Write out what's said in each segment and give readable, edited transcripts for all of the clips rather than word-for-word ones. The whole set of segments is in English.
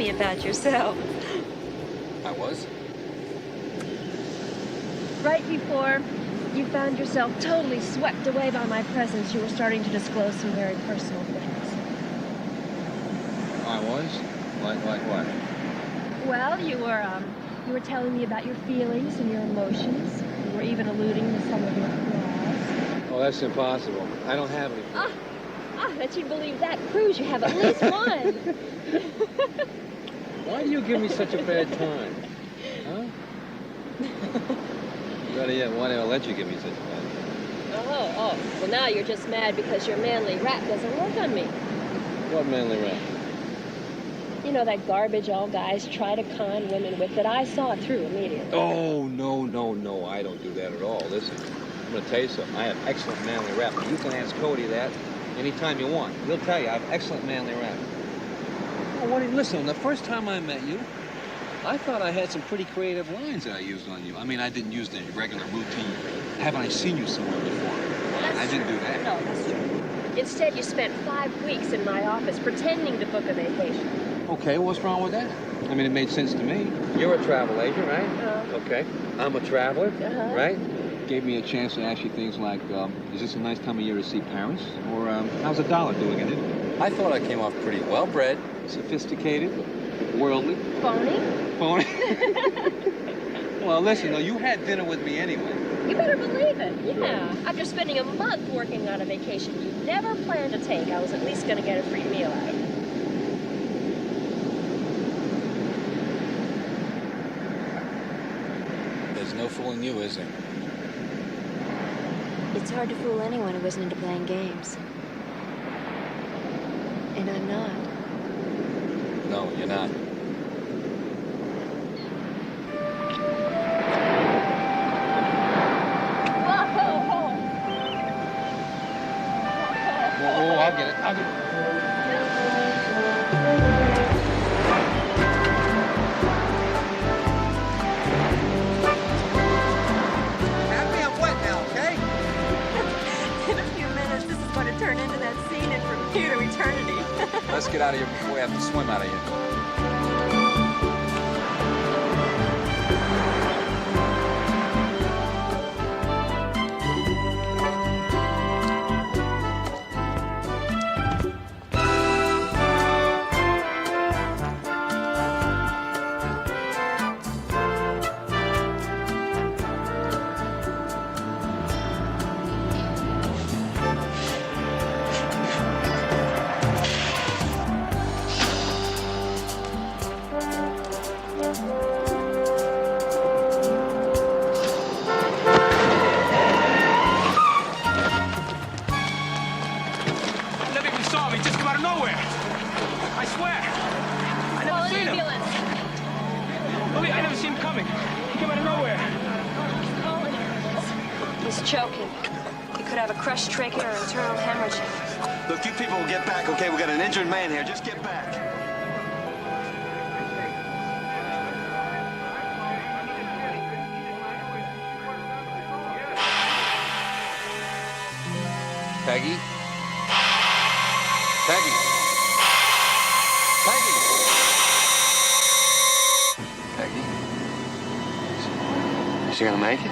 me about yourself. I was? Right before you found yourself totally swept away by my presence, you were starting to disclose some very personal things. I was? Like what? Well, you were telling me about your feelings and your emotions. You were even alluding to some of your flaws. Oh, that's impossible. I don't have any. I bet you'd believe that proves you have at least one. Why do you give me such a bad time? Huh? Better yet, why did I let you give me such a bad time? Oh. Well, now you're just mad because your manly rap doesn't work on me. What manly rap? You know, that garbage all guys try to con women with that I saw through immediately. Oh, no. I don't do that at all. Listen, I'm going to tell you something. I have excellent manly rap. You can ask Cody that anytime you want. He'll tell you I have excellent manly rap. Oh, listen, the first time I met you, I thought I had some pretty creative lines that I used on you. I mean, I didn't use the regular routine. Haven't I seen you somewhere before? I didn't do that. No, that's true. Instead, you spent 5 weeks in my office pretending to book a vacation. Okay, what's wrong with that? I mean, it made sense to me. You're a travel agent, right? Okay. I'm a traveler, right? Gave me a chance to ask you things like, is this a nice time of year to see parents? Or how's the dollar doing in it? I thought I came off pretty well-bred. Sophisticated, worldly. Phony? Phony? Well, listen, though, you had dinner with me anyway. You better believe it, yeah. After spending a month working on a vacation you never planned to take, I was at least going to get a free meal out of it. There's no fooling you, is there? It's hard to fool anyone who isn't into playing games. And I'm not. No, you're not. Oh, I'll get it. Happy, I'm wet now, okay? In a few minutes, this is going to turn into that scene in From Here to Eternity. Let's get out of here before we have to swim out of here. Choking. He could have a crushed trachea or internal hemorrhage. Look, you people will get back, okay? We got an injured man here. Just get back. Peggy? Peggy? Peggy? Peggy? Is she gonna make it?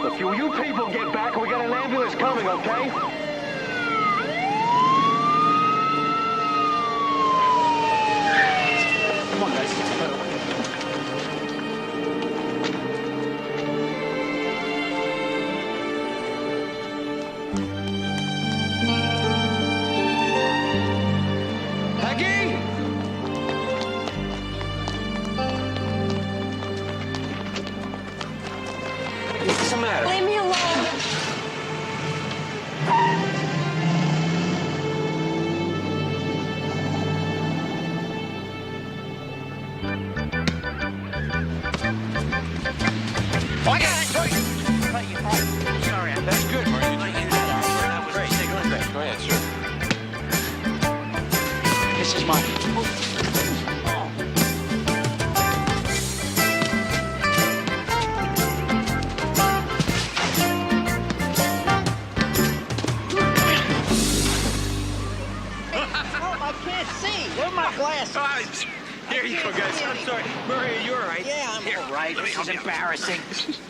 If you people get back, we got an ambulance coming, okay? Come on, guys. Peggy? What's the matter? Leave me alone. Sorry, that's good, Marty. That was great. Take a look. Go ahead, sure. This is mine. Where are my glasses? Here you go, guys. I'm sorry. Murray, are you all right? Yeah, I'm all right. This is embarrassing.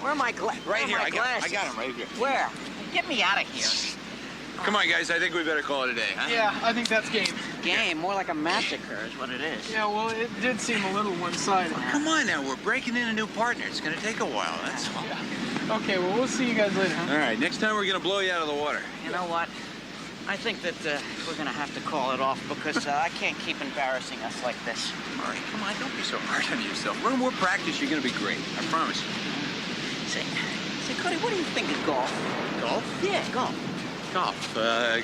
Where are my glasses? Right here. I got them right here. Where? Get me out of here. Come on, guys. I think we better call it a day, huh? Yeah, I think that's game. Game, more like a massacre is what it is. Yeah, well, it did seem a little one-sided. Come on now. We're breaking in a new partner. It's going to take a while, that's all. Yeah. Okay, well, we'll see you guys later, huh? All right. Next time, we're going to blow you out of the water. You know what? I think that we're going to have to call it off because I can't keep embarrassing us like this. Murray, come on. Don't be so hard on yourself. A little more practice, you're going to be great. I promise you. Say, Cody, what do you think of golf? Golf? Yeah, golf. Golf.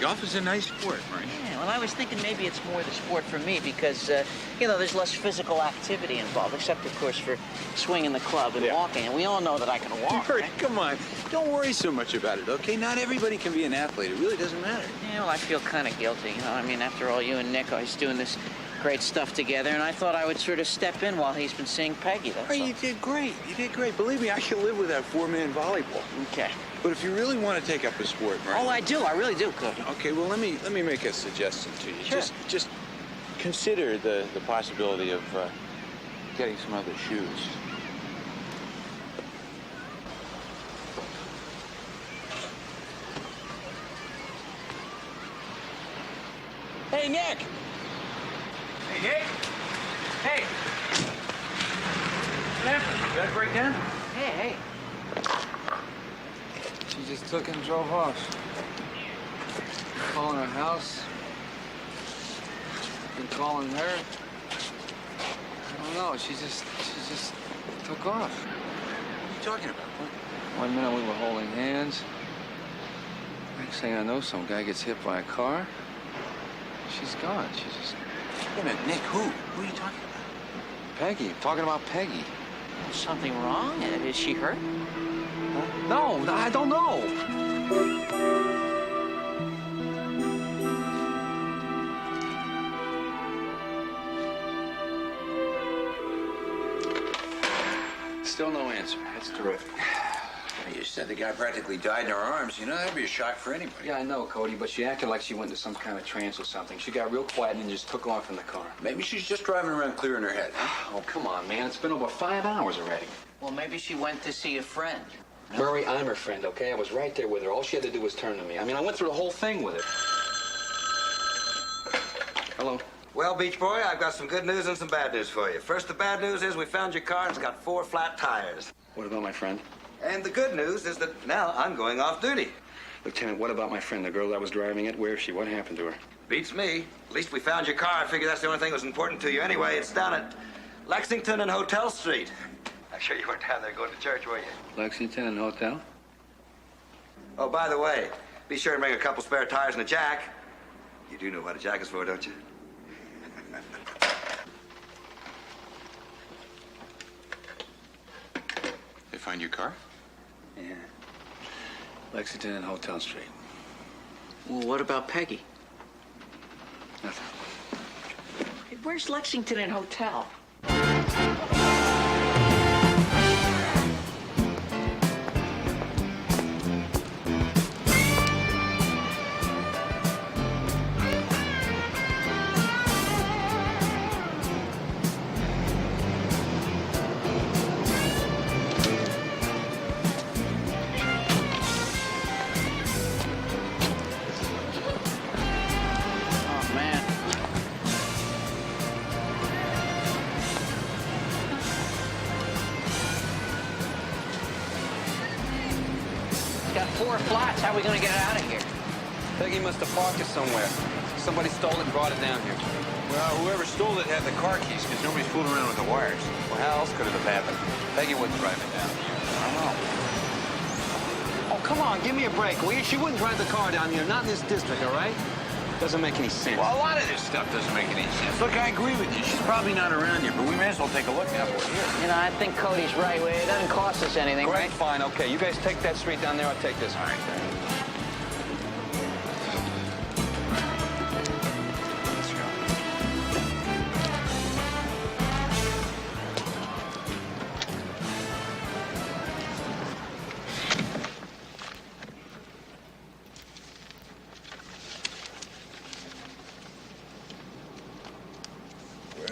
Golf is a nice sport, Murray. Yeah, well, I was thinking maybe it's more the sport for me because, you know, there's less physical activity involved, except, of course, for swinging the club and walking. And we all know that I can walk, Murray, right? come on. Don't worry so much about it, okay? Not everybody can be an athlete. It really doesn't matter. Yeah, well, I feel kind of guilty, you know. I mean, after all, you and Nick always doing this great stuff together, and I thought I would sort of step in while he's been seeing Peggy, that's all. You did great. You did great. Believe me, I can live without four-man volleyball. Okay. But if you really want to take up a sport, Murray... Oh, I do. I really do, Cody. Okay, well, let me make a suggestion to you. Sure. Just consider the possibility of getting some other shoes. Hey, Nick! Hey, Nick! Hey! What happened? Did that break down? Hey. She just took and drove off. Calling her house. Been calling her. I don't know. She just took off. What are you talking about? One minute we were holding hands. Next thing I know, some guy gets hit by a car. She's gone. She just... Wait a minute, Nick, who? Who are you talking about? Peggy. Talking about Peggy. Something wrong? Is she hurt? No, I don't know. Still no answer. That's terrific. You said the guy practically died in her arms. You know, that'd be a shock for anybody. Yeah, I know, Cody, but she acted like she went into some kind of trance or something. She got real quiet and then just took off in the car. Maybe she's just driving around clearing her head, huh? Oh, come on, man. It's been over 5 hours already. Well, maybe she went to see a friend. Murray, I'm her friend, okay? I was right there with her. All she had to do was turn to me. I mean, I went through the whole thing with her. Hello? Well, Beach Boy, I've got some good news and some bad news for you. First, the bad news is we found your car and it's got 4 flat tires. What about my friend? And the good news is that now I'm going off duty. Lieutenant, what about my friend, the girl that was driving it? Where is she? What happened to her? Beats me. At least we found your car. I figure that's the only thing that was important to you anyway. It's down at Lexington and Hotel Street. I'm sure you weren't down there going to church, were you? Lexington and Hotel? Oh, by the way, be sure and bring a couple spare tires and a jack. You do know what a jack is for, don't you? They find your car? Yeah. Lexington and Hotel Street. Well, what about Peggy? Nothing. Hey, where's Lexington and Hotel? Oh, man. It's got 4 flats. How are we going to get it out of here? Peggy must have parked it somewhere. Somebody stole it and brought it down here. Well, whoever stole it had the car keys, because nobody's fooling around with the wires. Well, how else could it have happened? Peggy wouldn't drive it down here. I don't know. Oh, come on, give me a break, will you? She wouldn't drive the car down here, not in this district, all right? Doesn't make any sense. Well, a lot of this stuff doesn't make any sense. Look, I agree with you. She's probably not around here, but we may as well take a look now for here. You know, I think Cody's right. It doesn't cost us anything, Great, right? fine, okay. You guys take that street down there, I'll take this. All right. Let's go.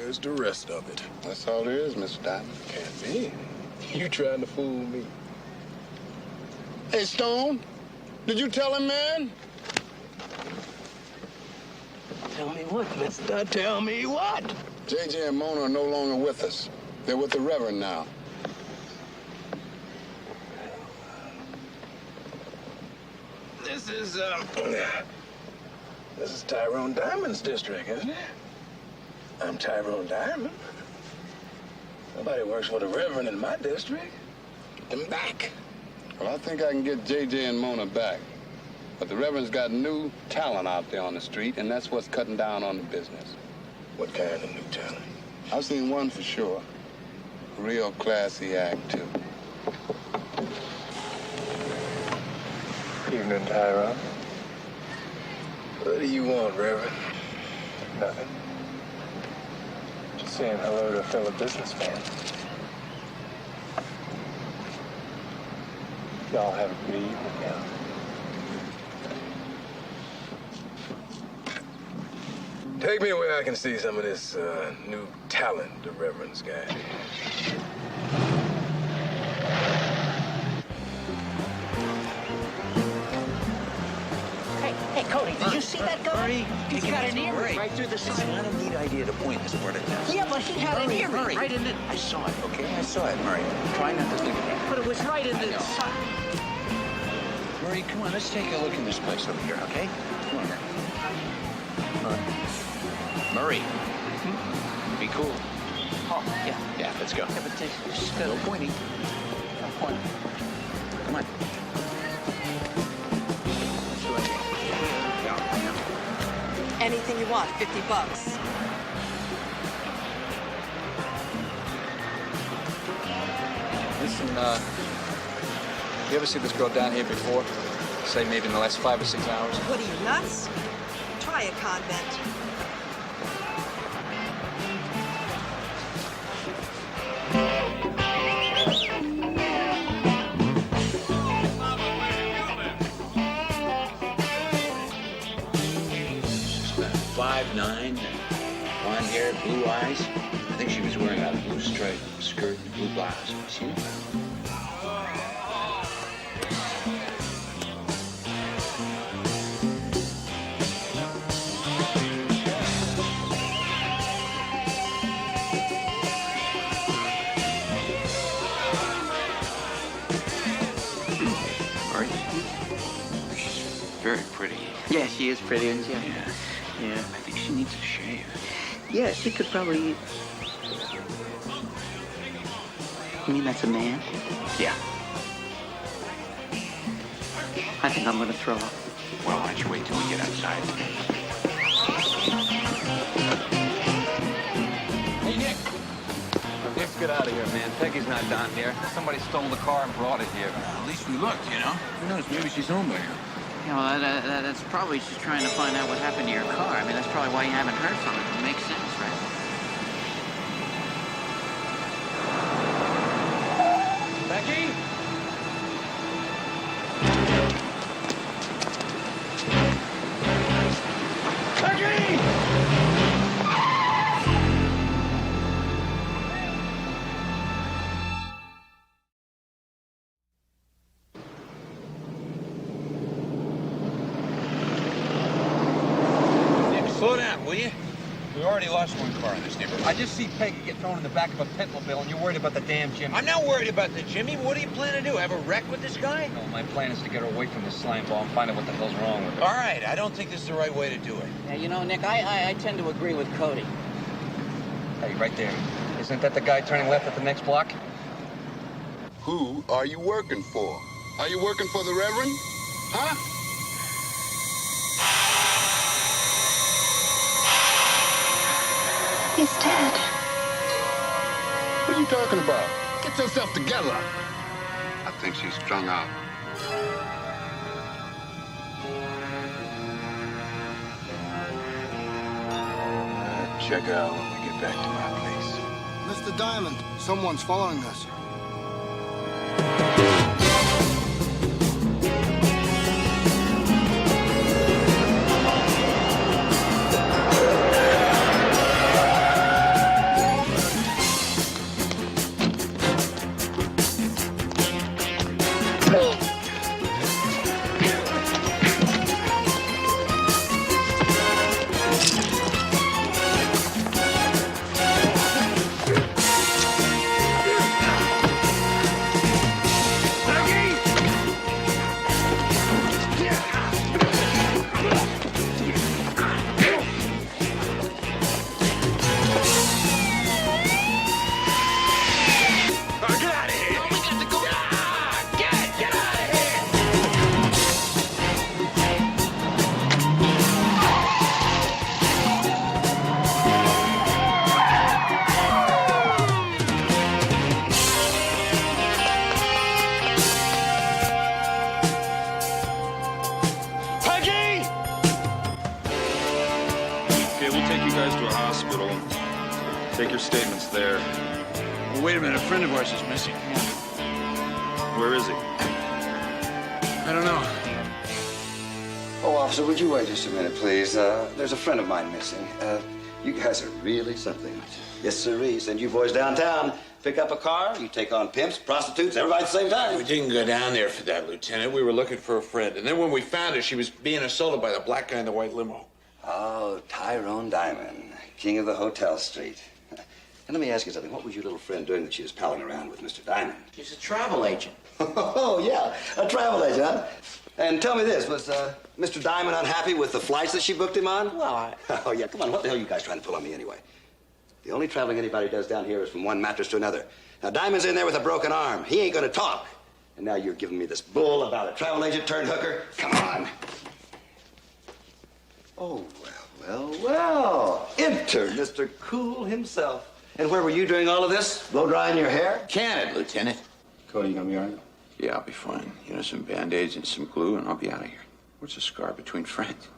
Where's the rest of it? That's all there is, Mr. Diamond. Can't be. You trying to fool me? Hey, Stone, did you tell him, man? Tell me what, mister? Tell me what? JJ and Mona are no longer with us. They're with the Reverend now. This is Tyrone Diamond's district, isn't it? I'm Tyrone Diamond. Nobody works for the Reverend in my district. Get them back. Well, I think I can get JJ and Mona back. But the Reverend's got new talent out there on the street, and that's what's cutting down on the business. What kind of new talent? I've seen one for sure. A real classy act, too. Evening, Tyrone. What do you want, Reverend? Nothing. Just saying hello to a fellow businessman. Y'all have a good evening now. Take me where I can see some of this new talent the Reverend's got. Hey, Cody, did you see that guy? He's got an earring right through the Listen, side. I don't need idea to point this part of town. Yeah, but he had an earring right in the... I saw it, okay? I saw it, Murray. Try not to think of it. But it was right in the side. Murray, come on, let's take a look in this place over here, okay? Come on, Murray. Murray. Be cool. Oh, yeah. Yeah, let's go. Yeah, but just No pointing. No point. Come on. Anything you want, $50. Listen, you ever see this girl down here before? Say maybe in the last 5 or 6 hours? What are you, nuts? Try a convent. She's about 5'9", blonde hair, blue eyes. I think she was wearing a blue striped skirt and blue blouse. See it? Very pretty. Yeah, she is pretty, isn't she? Yeah. Yeah. I think she needs a shave. Yeah, she could probably... You mean that's a man? Yeah. I think I'm gonna throw up. Well, why don't you wait till we get outside? Hey, Nick. Let's get out of here, man. Peggy's not down here. Somebody stole the car and brought it here. At least we looked, you know? Who knows? Maybe she's home by now. Yeah, well, that's probably she's trying to find out what happened to your car. I mean, that's probably why you haven't heard from her. It makes sense, right? Becky? Slow down, will you? We already lost one car in this neighborhood. I just see Peggy get thrown in the back of a Pitmobile, and you're worried about the damn Jimmy. I'm not worried about the Jimmy. What do you plan to do? Have a wreck with this guy? No, my plan is to get her away from this slime ball and find out what the hell's wrong with her. All right, I don't think this is the right way to do it. Yeah, you know, Nick, I tend to agree with Cody. Hey, right there. Isn't that the guy turning left at the next block? Who are you working for? Are you working for the Reverend? Huh? He's dead. What are you talking about? Get yourself together. I think she's strung out. Check out when we get back to my place. Mr. Diamond, someone's following us. Take your statements there. Well, wait a minute. A friend of ours is missing. Where is he? I don't know. Oh, officer, would you wait just a minute, please? There's a friend of mine missing. You guys are really something. Yes, sirree. Send you boys downtown. Pick up a car. You take on pimps, prostitutes, everybody at the same time. We didn't go down there for that, Lieutenant. We were looking for a friend. And then when we found her, she was being assaulted by the black guy in the white limo. Oh, Tyrone Diamond, king of the Hotel Street. And let me ask you something. What was your little friend doing that she was palling around with Mr. Diamond? He's a travel agent. Oh, yeah, a travel agent, huh? And tell me this, was Mr. Diamond unhappy with the flights that she booked him on? Well, Oh, yeah, come on, what the hell are you guys trying to pull on me anyway? The only traveling anybody does down here is from one mattress to another. Now, Diamond's in there with a broken arm. He ain't gonna talk. And now you're giving me this bull about a travel agent turned hooker? Come on. Oh, well. Enter Mr. Cool himself. And where were you doing all of this? Blow drying your hair? Can it, Lieutenant? Cody, you gonna be all right? Yeah, I'll be fine. You know, some Band-Aids and some glue, and I'll be out of here. What's a scar between friends?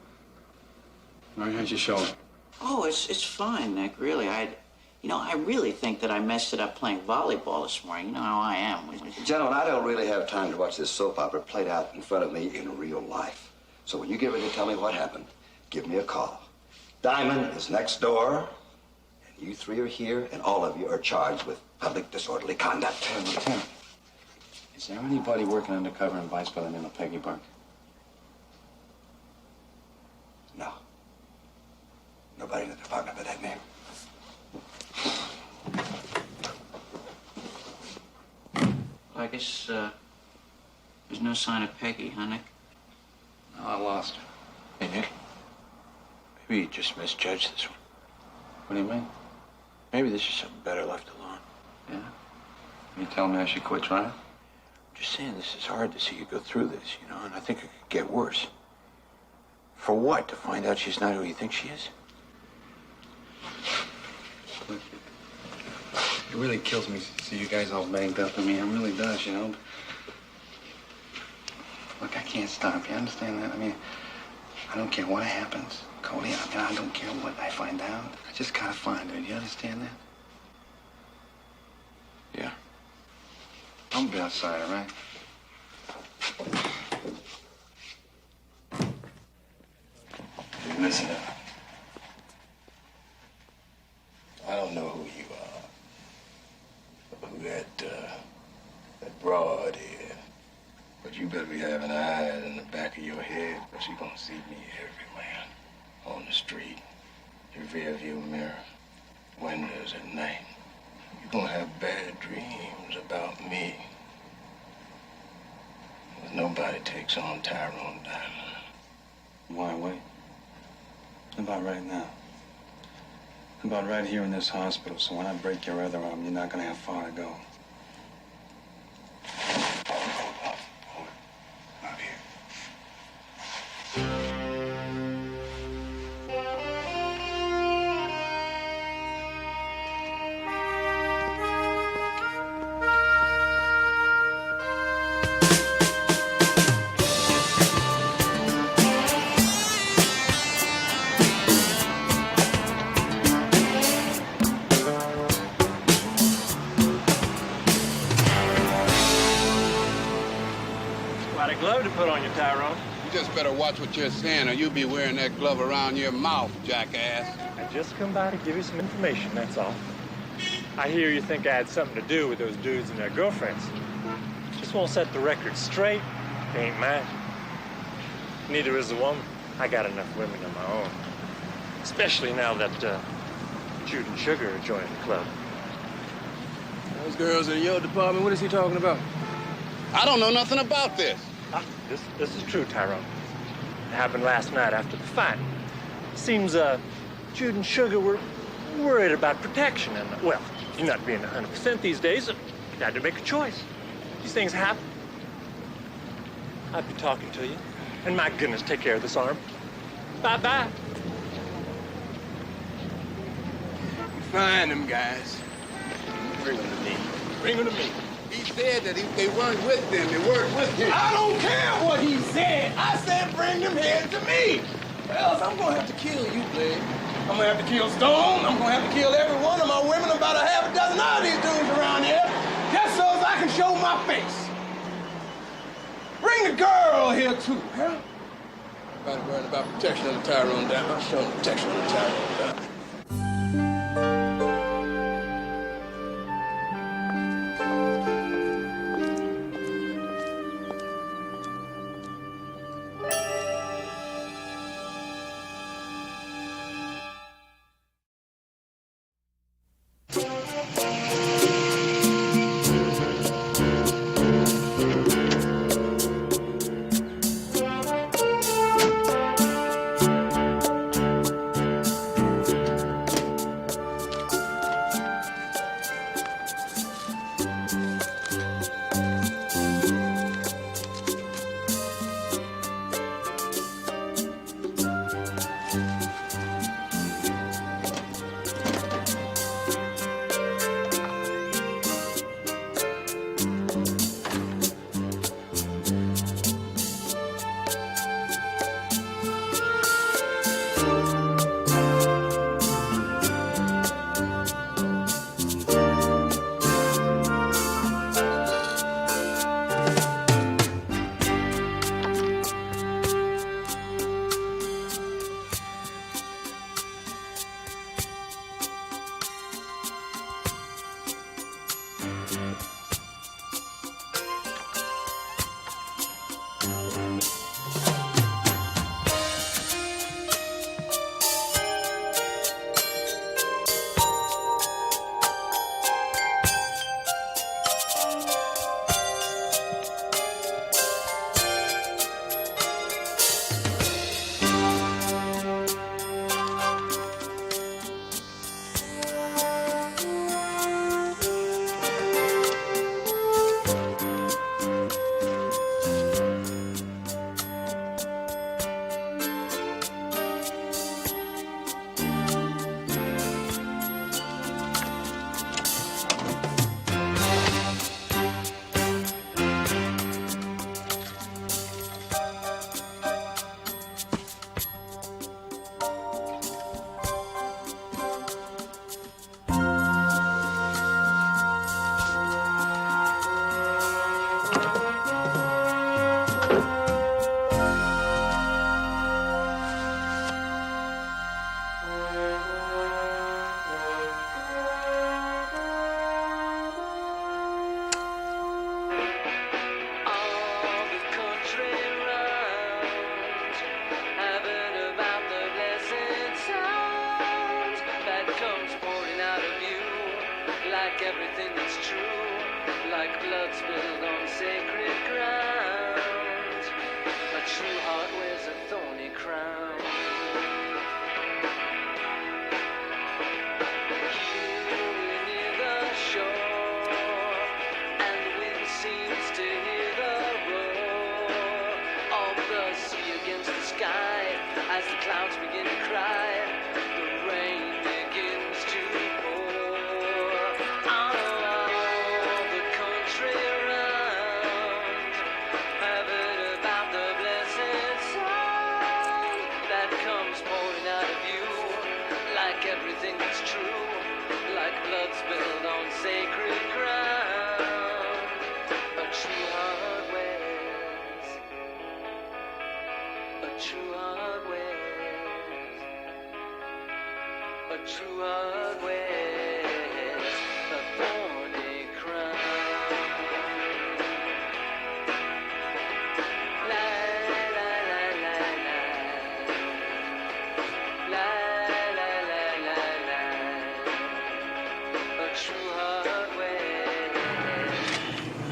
All right, how's your shoulder? Oh, it's fine, Nick. Really, I really think that I messed it up playing volleyball this morning. You know how I am. Gentlemen, I don't really have time to watch this soap opera played out in front of me in real life. So when you get ready to tell me what happened, give me a call. Diamond is next door, and you three are here, and all of you are charged with public disorderly conduct. Hey, Lieutenant, is there anybody working undercover in Vice by the name of Peggy Burke? No. Nobody in the department by that name. I guess there's no sign of Peggy, huh, Nick? No, I lost her. Hey, Nick. Maybe you just misjudged this one. What do you mean? Maybe this is something better left alone. Yeah? You telling me I should quit trying? I'm just saying this is hard to see you go through this, you know, and I think it could get worse. For what? To find out she's not who you think she is? It really kills me to see you guys all banged up at me. It really does, you know. Look, I can't stop. You understand that? I mean, I don't care what happens, Cody. I mean, I don't care what I find out. I just gotta find her. Do you understand that? Yeah. I'm gonna be outside, all right? Listen up. I don't know who you are, who that broad is, but you better be having eyes in the back of your head, because you're gonna see me everywhere. On the street, your rear view mirror, windows at night. You're gonna have bad dreams about me. Because nobody takes on Tyrone Diamond. Why wait? How about right now? How about right here in this hospital, so when I break your other arm, you're not gonna have far to go. Not here. Quite a glove to put on you, Tyrone. You just better watch what you're saying, or you'll be wearing that glove around your mouth, jackass. I just come by to give you some information, that's all. I hear you think I had something to do with those dudes and their girlfriends. Just won't set the record straight. They ain't mine. Neither is the woman. I got enough women of my own. Especially now that Jude and Sugar are joining the club. Those girls in your department, what is he talking about? I don't know nothing about this. This is true, Tyrone. It happened last night after the fight. Seems Jude and Sugar were worried about protection, and well, you're not being 100% these days. You had to make a choice. These things happen. I'd be talking to you, and my goodness, take care of this arm. Bye-bye. Find them guys. Bring them to me. Bring them to me. He said that they weren't with them, they weren't with him. I don't care what he said. I said bring them here to me. Or else I'm gonna have to kill you, Blake. I'm gonna have to kill Stone. I'm gonna have to kill every one of my women. show my face. Bring the girl here too, huh? Everybody worrying about protection of the Tyrone down. I'll show them protection of the Tyrone down. Everything that's true, like blood spilled on sacred ground. A true heart wears a thorny crown. Here near the shore, and the wind seems to hear the roar of the sea against the sky as the clouds begin to cry. The rain begins to pour. Everything that's true, like blood spilled on sacred ground. A true heart wears, a true heart wears, a true heart wears a thorny crown.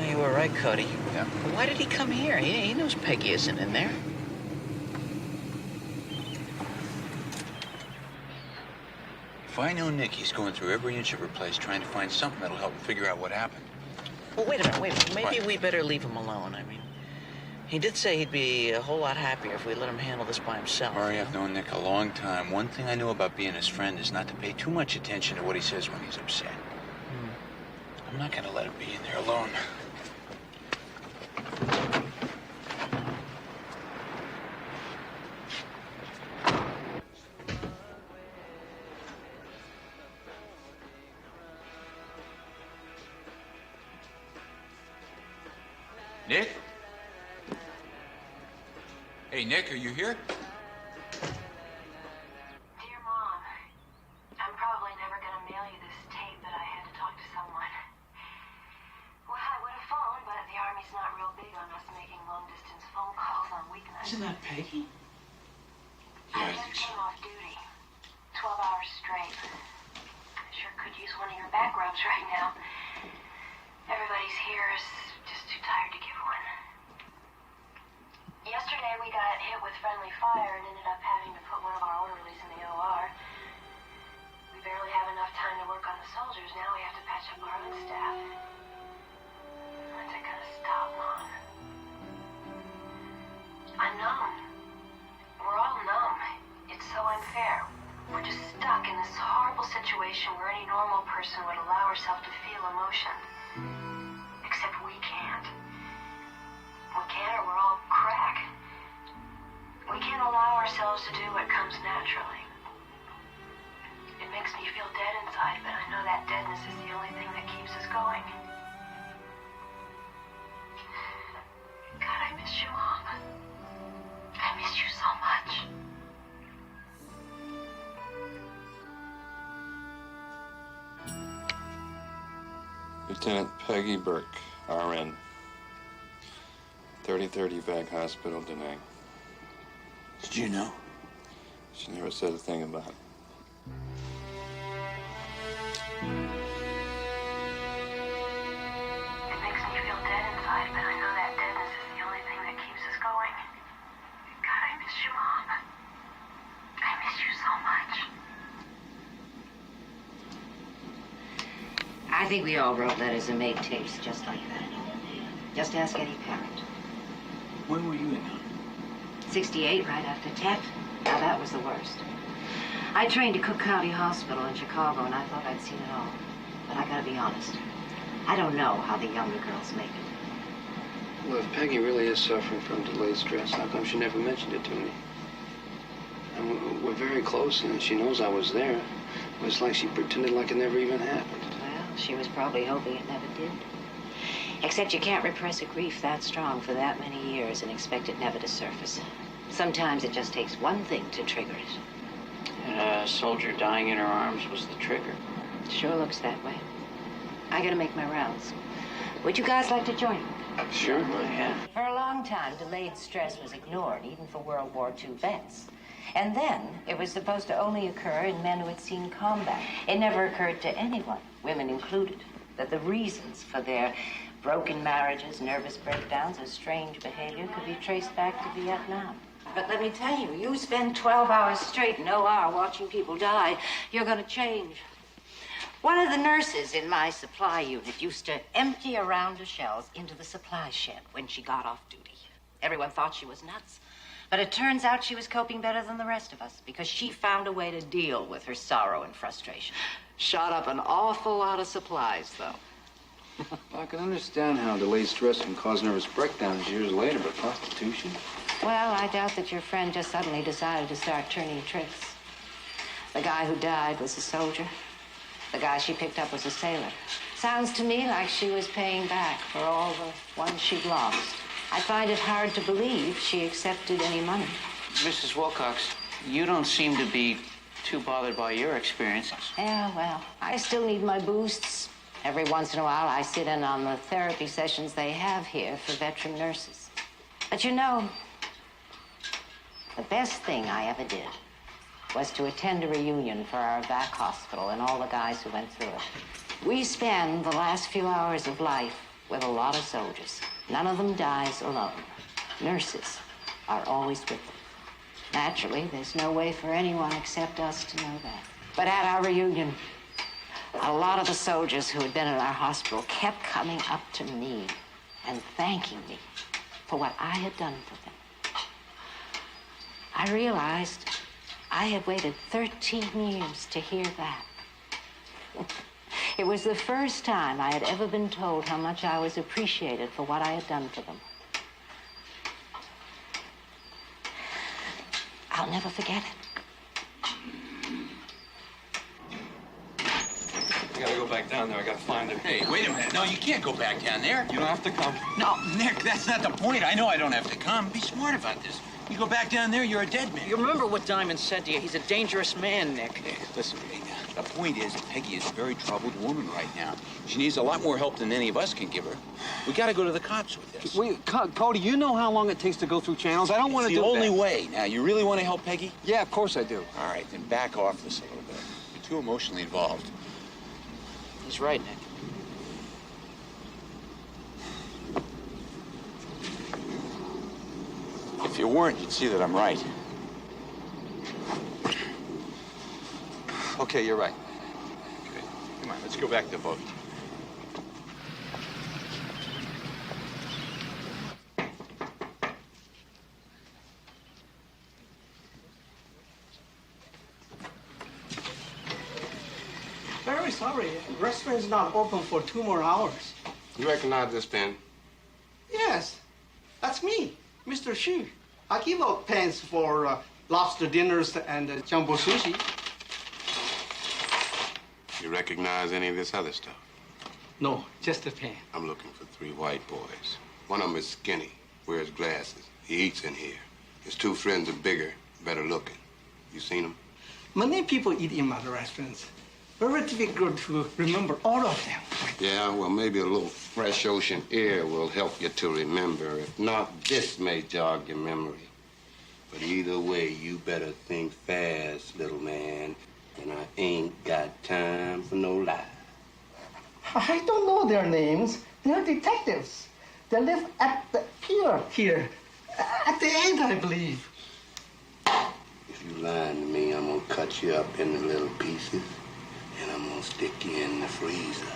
You were right, Cody. Yeah. Why did he come here? He knows Peggy isn't in there. If I know Nick, he's going through every inch of her place trying to find something that'll help him figure out what happened. Well, wait a minute. Maybe we better leave him alone. I mean, he did say he'd be a whole lot happier if we let him handle this by himself. Murray, I've known Nick a long time. One thing I know about being his friend is not to pay too much attention to what he says when he's upset. I'm not gonna let him be in there alone. Nick? Hey, Nick, are you here? Dear Mom, I'm probably never gonna mail you this tape, but I had to talk to someone. Well, I would have phoned, but the Army's not real big on us making long-distance phone calls on weeknights. Isn't that Peggy? I just came off duty. 12 hours straight. I sure could use one of your back rubs right now. Everybody's here is just too tired to give one. Yesterday we got hit with friendly fire and ended up having to put one of our orderlies in the OR. We barely have enough time to work on the soldiers. Now we have to patch up our own staff. When's it gonna stop, Mom? I'm numb. We're all numb. It's so unfair. We're just stuck in this horrible situation where any normal person would allow herself to feel emotion. Except we can't. We can't or we're all crack. We can't allow ourselves to do what comes naturally. It makes me feel dead inside, but I know that deadness is the only thing that keeps us going. God, I miss you, Mom. I miss you so much. Lieutenant Peggy Burke, RN. 33rd Evac Hospital, Da Nang. Did you know? She never said a thing about it. It makes me feel dead inside, but I know that deadness is the only thing that keeps us going. God, I miss you, Mom. I miss you so much. I think we all wrote letters and made tapes just like that. Just ask any parent. When were you in? 68, right after Tet. Now, that was the worst. I trained at Cook County Hospital in Chicago, and I thought I'd seen it all. But I gotta be honest. I don't know how the younger girls make it. Well, if Peggy really is suffering from delayed stress, how come she never mentioned it to me? And we're very close, and she knows I was there. But it's like she pretended like it never even happened. Well, she was probably hoping it never did. Except you can't repress a grief that strong for that many years and expect it never to surface. Sometimes it just takes one thing to trigger it. And a soldier dying in her arms was the trigger. Sure looks that way. I gotta make my rounds. Would you guys like to join me? Sure, yeah. For a long time, delayed stress was ignored, even for World War II vets. And then it was supposed to only occur in men who had seen combat. It never occurred to anyone, women included, that the reasons for their broken marriages, nervous breakdowns, or strange behavior could be traced back to Vietnam. But let me tell you, you spend 12 hours straight in OR watching people die, you're gonna change. One of the nurses in my supply unit used to empty a round of shells into the supply shed when she got off duty. Everyone thought she was nuts. But it turns out she was coping better than the rest of us because she found a way to deal with her sorrow and frustration. Shot up an awful lot of supplies, though. Well, I can understand how delayed stress can cause nervous breakdowns years later, but prostitution? Well, I doubt that your friend just suddenly decided to start turning tricks. The guy who died was a soldier. The guy she picked up was a sailor. Sounds to me like she was paying back for all the ones she'd lost. I find it hard to believe she accepted any money. Mrs. Wilcox, you don't seem to be too bothered by your experiences. Yeah, well, I still need my boosts. Every once in a while, I sit in on the therapy sessions they have here for veteran nurses. But you know, the best thing I ever did was to attend a reunion for our VAC hospital and all the guys who went through it. We spend the last few hours of life with a lot of soldiers. None of them dies alone. Nurses are always with them. Naturally, there's no way for anyone except us to know that. But at our reunion, a lot of the soldiers who had been in our hospital kept coming up to me and thanking me for what I had done for them. I realized I had waited 13 years to hear that. It was the first time I had ever been told how much I was appreciated for what I had done for them. I'll never forget it. I gotta go go back down there. I gotta find her. Hey, wait a minute. No, you can't go back down there. You don't have to come. No, Nick, that's not the point. I know I don't have to come. Be smart about this. You go back down there, you're a dead man. You remember what Diamond said to you? He's a dangerous man, Nick. Hey, listen to me now. The point is that Peggy is a very troubled woman right now. She needs a lot more help than any of us can give her. We got to go to the cops with this. Wait, Cody, you know how long it takes to go through channels. I don't want to do It's the that. only way. Now, you really want to help Peggy? Yeah, of course I do. All right, then back off this a little bit. You're too emotionally involved. He's right, Nick. If you weren't, you'd see that I'm right. Okay, you're right. Okay. Come on, let's go back to the boat. Very sorry. Restaurant's not open for 2 more hours. You recognize this pen? Yes, that's me, Mr. Xu. I give out pens for lobster dinners and jumbo sushi. You recognize any of this other stuff? No, just a pen. I'm looking for 3 white boys. One of them is skinny, wears glasses. He eats in here. His 2 friends are bigger, better looking. You seen them? Many people eat in my restaurants. Very difficult to remember all of them. Yeah, well, maybe a little fresh ocean air will help you to remember. If not, this may jog your memory. But either way, you better think fast, little man. And I ain't got time for no lie. I don't know their names. They're detectives. They live at the pier here. At the end, I believe. If you lying to me, I'm gonna cut you up into little pieces. And I'm gonna stick you in the freezer.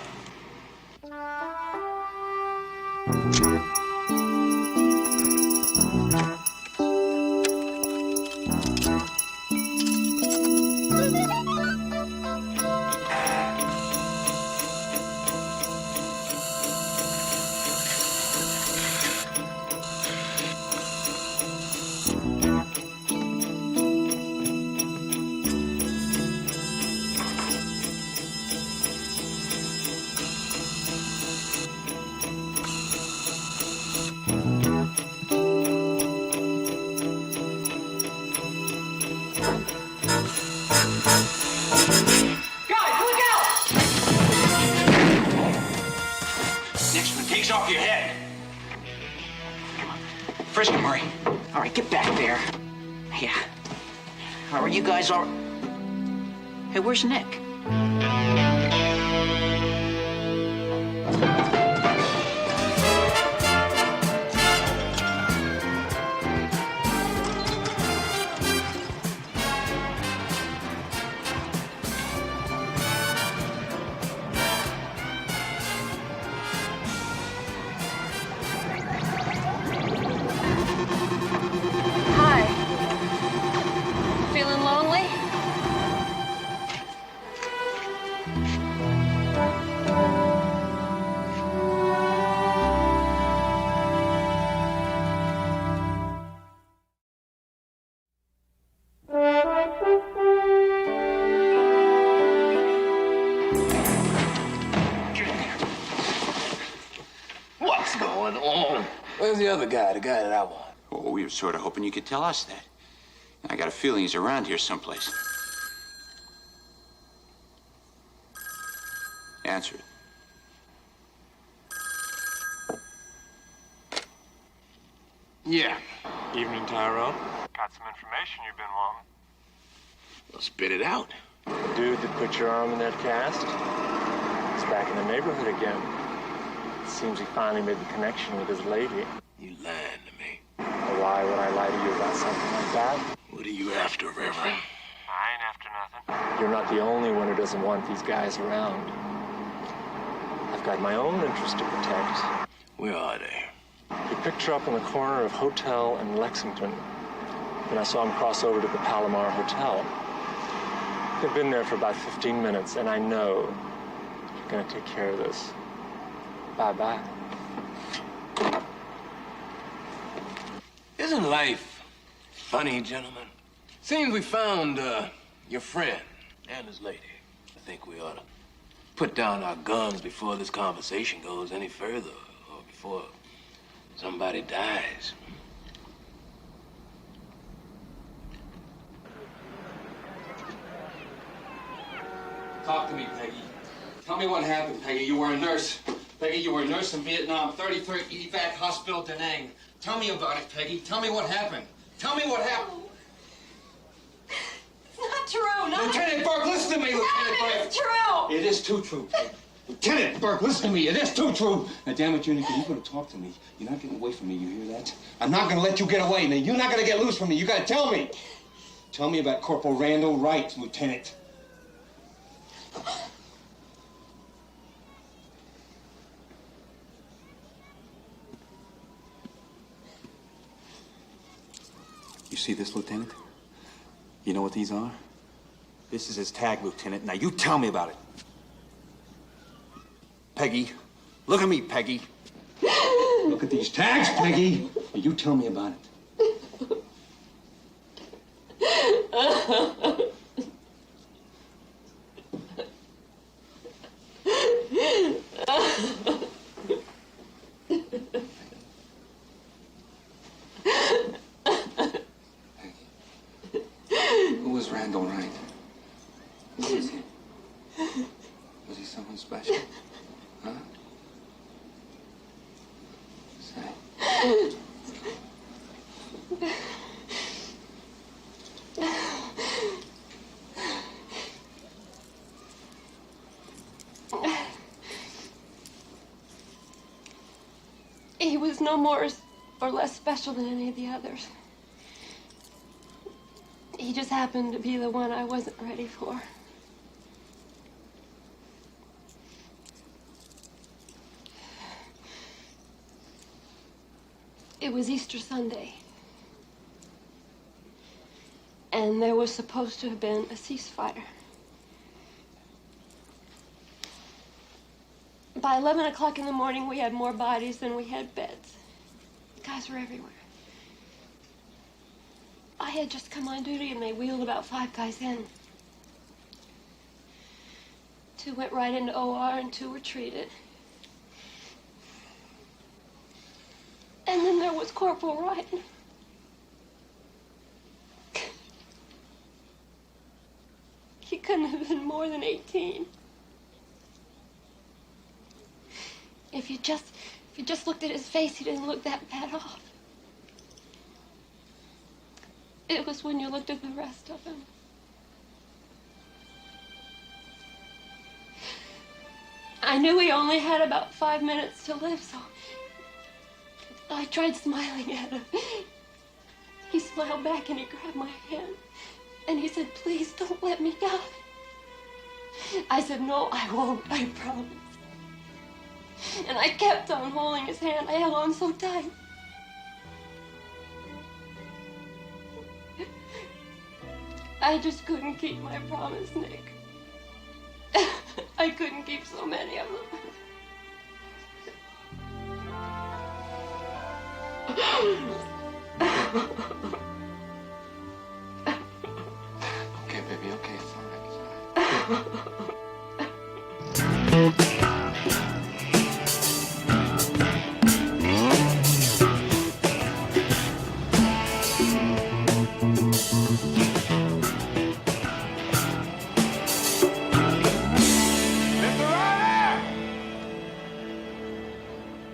Next one takes off your head. Frisk him, Murray. All right, get back there. Yeah. All right, you guys are... Hey, where's Nick? Hi. Feeling lonely? What's going on? Where's the other guy, the guy that I want? Oh, we were sort of hoping you could tell us that. I got a feeling he's around here someplace. Answer it. Yeah. Evening, Tyrone. Got some information you've been wanting. Well, spit it out. The dude that put your arm in that cast is back in the neighborhood again. It seems he finally made the connection with his lady. You lying to me. Why would I lie to you about something like that? What are you after, Reverend? I ain't after nothing. You're not the only one who doesn't want these guys around. I've got my own interest to protect. Where are they? He picked her up on the corner of Hotel and Lexington. Then I saw him cross over to the Palomar Hotel. They've been there for about 15 minutes, and I know you're gonna take care of this. Bye-bye. Isn't life funny, gentlemen? Seems we found your friend and his lady. I think we ought to put down our guns before this conversation goes any further, or before somebody dies. Talk to me, Peggy. Tell me what happened, Peggy. You were a nurse. Peggy, you were a nurse in Vietnam, 33rd Evac Hospital, Da Nang. Tell me about it, Peggy. Tell me what happened. Tell me what happened. It's not true. No. Lieutenant Burke, listen to me, Lieutenant Burke. It's true. It is too true. Lieutenant Burke, listen to me. It is too true. Now, damn it, Junior, you're going to talk to me. You're not getting away from me. You hear that? I'm not going to let you get away. Now, you're not going to get loose from me. You got to tell me. Tell me about Corporal Randall Wright, Lieutenant. You see this, Lieutenant? You know what these are? This is his tag, Lieutenant. Now you tell me about it. Peggy, look at me, Peggy. Look at these tags, Peggy. Now you tell me about it. Who was Randall Wright? Who was he? Was he someone special? Huh? Say. He was no more or less special than any of the others. He just happened to be the one I wasn't ready for. It was Easter Sunday. And there was supposed to have been a ceasefire. By 11 o'clock in the morning, we had more bodies than we had beds. Guys were everywhere. I had just come on duty, and they wheeled about 5 guys in. 2 went right into OR, and 2 were treated. And then there was Corporal Wright. He couldn't have been more than 18. If you just looked at his face, he didn't look that bad off. It was when you looked at the rest of him. I knew he only had about 5 minutes to live, so I tried smiling at him. He smiled back and he grabbed my hand. And he said, "Please don't let me die." I said, "No, I won't, I promise." And I kept on holding his hand. I held on so tight. I just couldn't keep my promise, Nick. I couldn't keep so many of them. Okay, baby, okay, it's all right.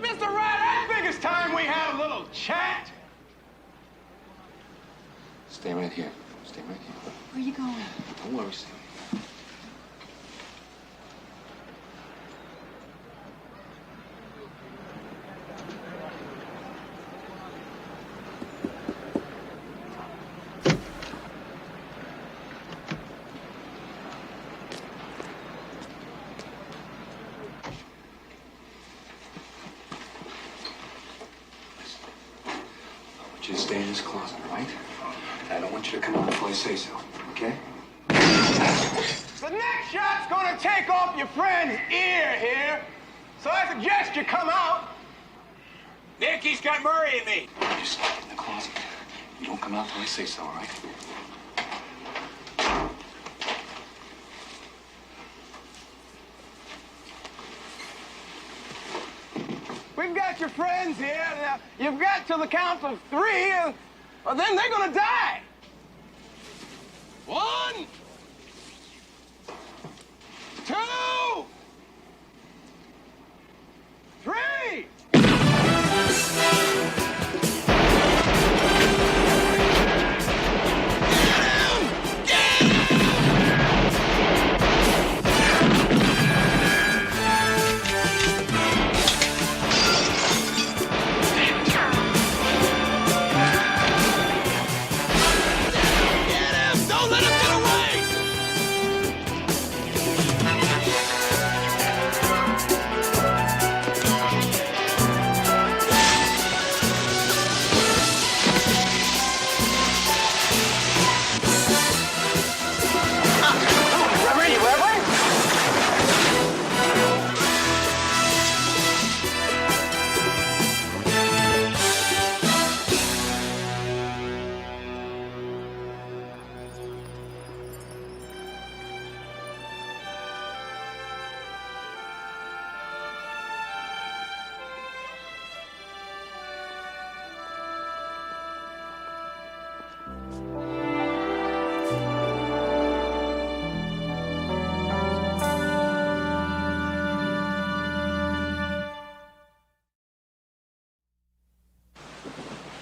Mr. Ryder, I think it's time we had a little chat. Stay right here. Stay right here. Where are you going? Don't worry, Sam. I want you to stay in this closet, all right? I don't want you to come out until I say so, okay? The next shot's gonna take off your friend's ear here, so I suggest you come out. Nick, he's got Murray and me. Just stay in the closet. You don't come out till I say so, all right? we've got your friends here. Now, you've got till the count of 3, or then they're gonna die. 1, 2, 3.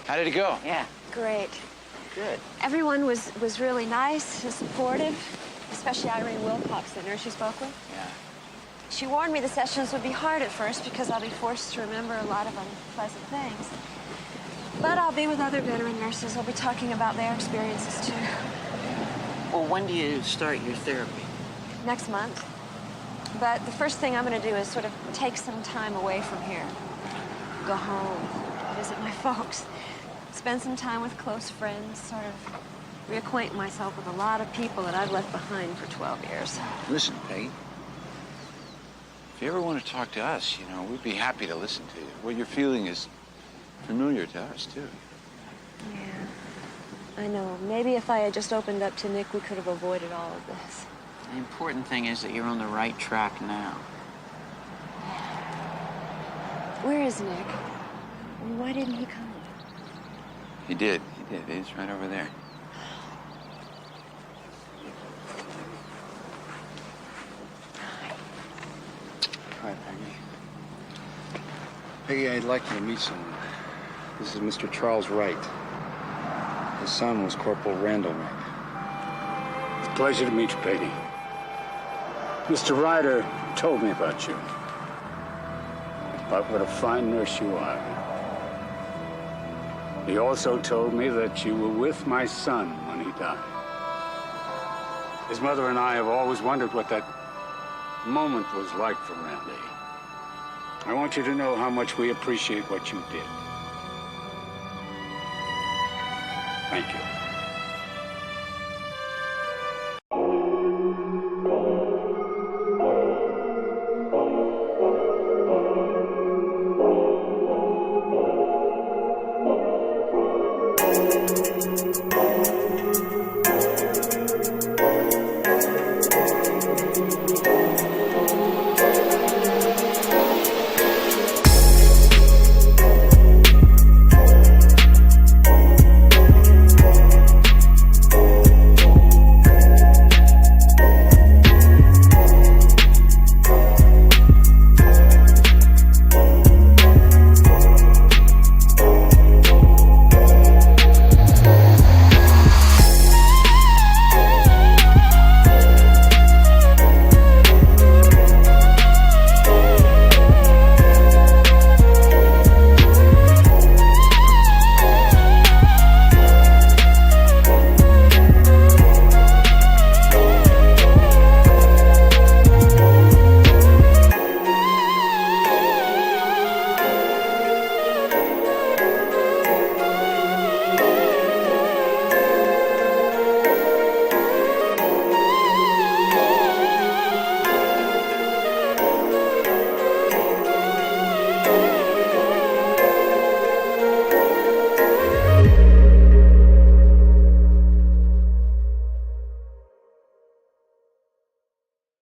How did it go? Yeah. Great. Good. Everyone was really nice and supportive, especially Irene Wilcox, the nurse you spoke with. Yeah. She warned me the sessions would be hard at first because I'll be forced to remember a lot of unpleasant things. But I'll be with other veteran nurses. I'll be talking about their experiences, too. Well, when do you start your therapy? Next month. But the first thing I'm going to do is sort of take some time away from here. Go home, visit my folks, spend some time with close friends, sort of reacquaint myself with a lot of people that I've left behind for 12 years. Listen, Peggy. If you ever want to talk to us, you know, we'd be happy to listen to you. What you're feeling is familiar to us, too. Yeah, I know. Maybe if I had just opened up to Nick, we could have avoided all of this. The important thing is that you're on the right track now. Where is Nick? Why didn't he come? He did. He's right over there. Hi, Peggy. Peggy, I'd like you to meet someone. This is Mr. Charles Wright. His son was Corporal Randall Wright. Pleasure to meet you, Peggy. Mr. Ryder told me about you. About what a fine nurse you are. He also told me that you were with my son when he died. His mother and I have always wondered what that moment was like for Randy. I want you to know how much we appreciate what you did. Thank you.